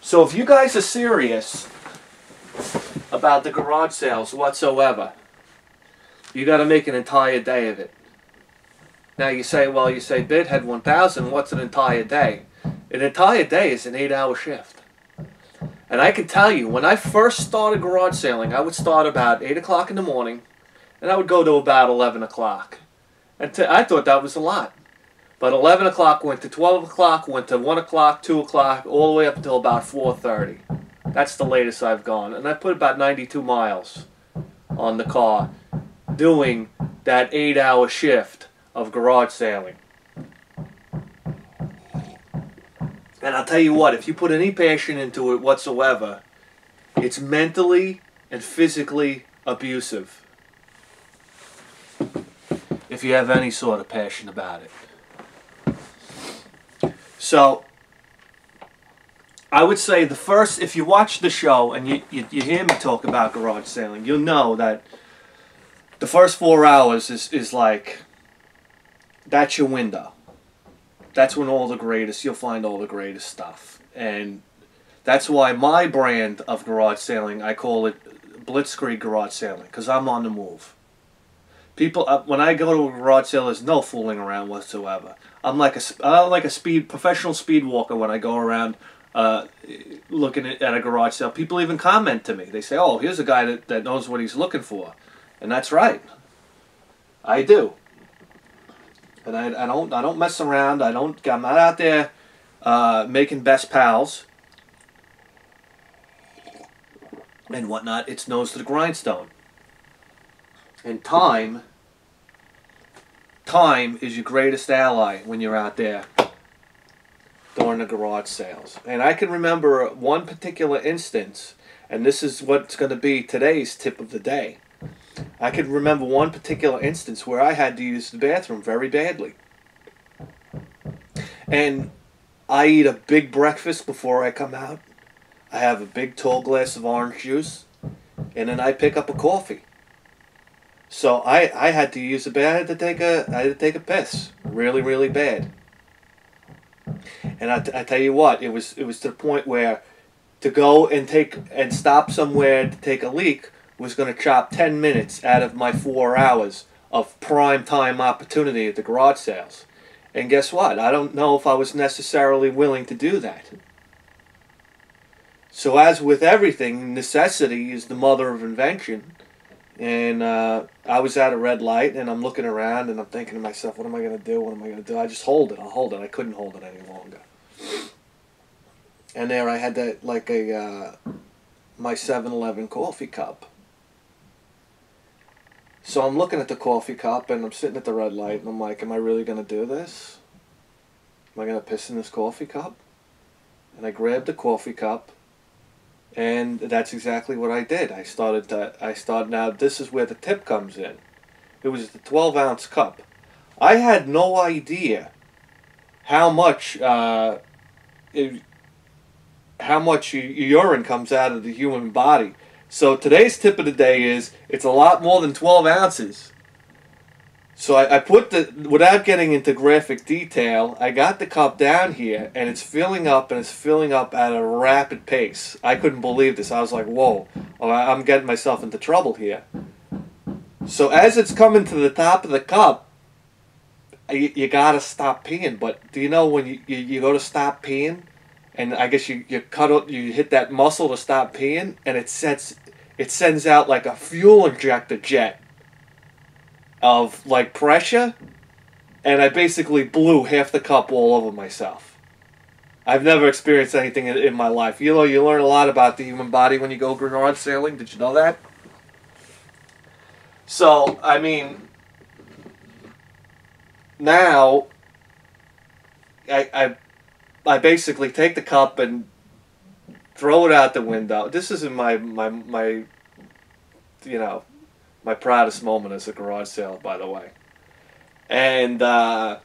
So if you guys are serious about the garage sales whatsoever, you got to make an entire day of it. Now you say, well, Bidhead 1000, what's an entire day? An entire day is an 8-hour shift. And I can tell you, when I first started garage sailing, I would start about 8 o'clock in the morning, and I would go to about 11 o'clock. And I thought that was a lot. But 11 o'clock went to 12 o'clock, went to 1 o'clock, 2 o'clock, all the way up until about 4:30. That's the latest I've gone. And I put about 92 miles on the car doing that 8-hour shift of garage sailing. And I'll tell you what, if you put any passion into it whatsoever, it's mentally and physically abusive. If you have any sort of passion about it. So, I would say the first, if you watch the show and you hear me talk about garage sailing, you'll know that the first 4 hours is like, that's your window. That's when you'll find all the greatest stuff. And that's why my brand of garage sailing, I call it Blitzkrieg Garage Sailing, because I'm on the move. People, when I go to a garage sale, there's no fooling around whatsoever. I'm like a professional speed walker when I go around looking at a garage sale. People even comment to me. They say, oh, here's a guy that knows what he's looking for. And that's right. I do. And I don't mess around. I'm not out there making best pals and whatnot. It's nose to the grindstone. And time is your greatest ally when you're out there during the garage sales. And I can remember one particular instance, and this is what's going to be today's tip of the day. I can remember one particular instance where I had to use the bathroom very badly. And I eat a big breakfast before I come out. I have a big tall glass of orange juice, and then I pick up a coffee. So I had to use I had to take a piss, really, really bad. And I tell you what, it was to the point where to go and stop somewhere to take a leak was going to chop 10 minutes out of my 4 hours of prime time opportunity at the garage sales. And guess what? I don't know if I was necessarily willing to do that. So as with everything, necessity is the mother of invention. And I was at a red light, and I'm looking around, and I'm thinking to myself, what am I going to do? What am I going to do? I just hold it. I'll hold it. I couldn't hold it any longer. And there I had that, like my 7-Eleven coffee cup. So I'm looking at the coffee cup, and I'm sitting at the red light, and I'm like, am I really going to do this? Am I going to piss in this coffee cup? And I grabbed the coffee cup, and that's exactly what I did. Now this is where the tip comes in. It was the 12-ounce cup. I had no idea how much urine comes out of the human body. So today's tip of the day is, it's a lot more than 12 ounces. So I put without getting into graphic detail, I got the cup down here, and it's filling up, and it's filling up at a rapid pace. I couldn't believe this. I was like, whoa, I'm getting myself into trouble here. So as it's coming to the top of the cup, you gotta stop peeing. But do you know when you go to stop peeing, and I guess you hit that muscle to stop peeing, and it sends out like a fuel injector jet of like pressure, and I basically blew half the cup all over myself. I've never experienced anything in my life. You know, you learn a lot about the human body when you go garage sailing. Did you know that? So, I mean, now I basically take the cup and throw it out the window. This isn't my you know, my proudest moment as a garage sale, by the way. And yeah,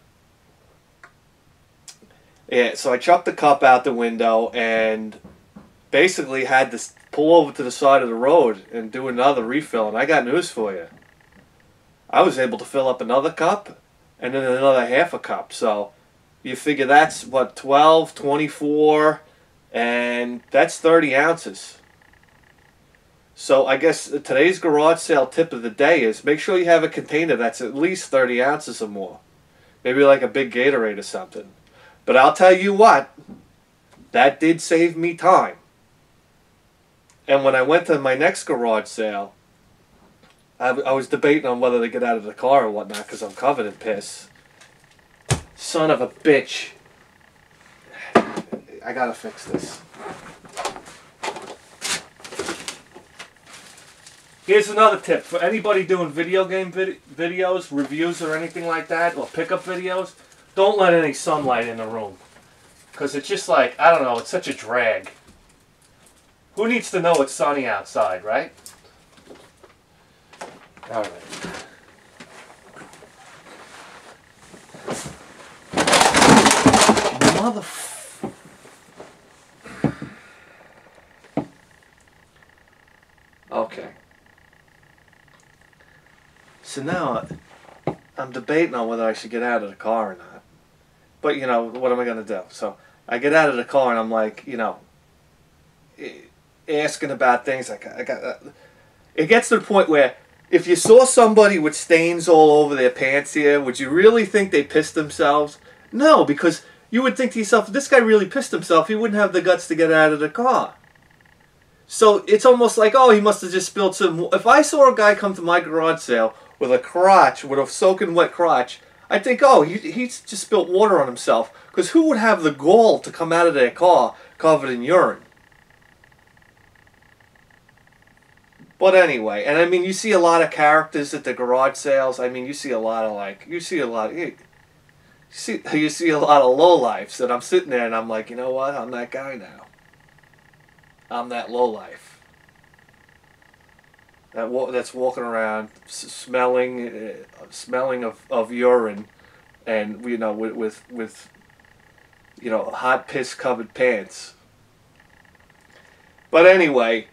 so I chucked the cup out the window and basically had to pull over to the side of the road and do another refill. And I got news for you. I was able to fill up another cup and then another half a cup. So you figure that's what, 12, 24, And that's 30 ounces. So I guess today's garage sale tip of the day is make sure you have a container that's at least 30 ounces or more. Maybe like a big Gatorade or something. But I'll tell you what, that did save me time. And when I went to my next garage sale, I was debating on whether to get out of the car or whatnot because I'm covered in piss. Son of a bitch. I gotta fix this. Here's another tip for anybody doing video game videos, reviews or anything like that, or pickup videos. Don't let any sunlight in the room. Because it's just like, I don't know, it's such a drag. Who needs to know it's sunny outside, right? Alright. Okay. So now I'm debating on whether I should get out of the car or not. But, you know, what am I going to do? So I get out of the car and I'm like, you know, asking about things. It gets to the point where if you saw somebody with stains all over their pants here, would you really think they pissed themselves? No, because you would think to yourself, if this guy really pissed himself, he wouldn't have the guts to get out of the car. So it's almost like, oh, he must have just spilled some. If I saw a guy come to my garage sale with a crotch, with a soaking wet crotch, I'd think, oh, he's just spilled water on himself. Because who would have the gall to come out of their car covered in urine? But anyway, and I mean, you see a lot of characters at the garage sales. I mean, you see a lot of you see a lot of lowlifes. And I'm sitting there and I'm like, you know what? I'm that guy now. I'm that lowlife. That's walking around smelling of urine, and you know with you know hot piss covered pants. But anyway,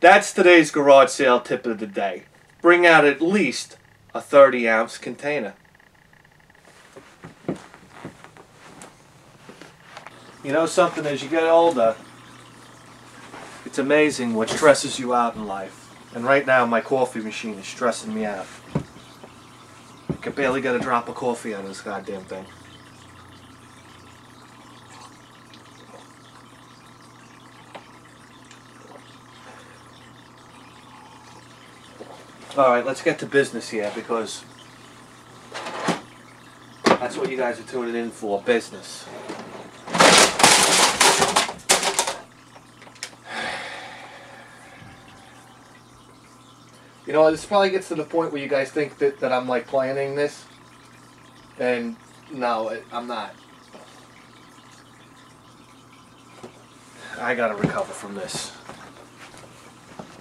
that's today's garage sale tip of the day. Bring out at least a 30-ounce container. You know something, as you get older, it's amazing what stresses you out in life. And right now my coffee machine is stressing me out. I can barely get a drop of coffee out of this goddamn thing. Alright, let's get to business here because that's what you guys are tuning in for, business. You know, this probably gets to the point where you guys think that I'm like planning this. And no, I'm not. I gotta recover from this.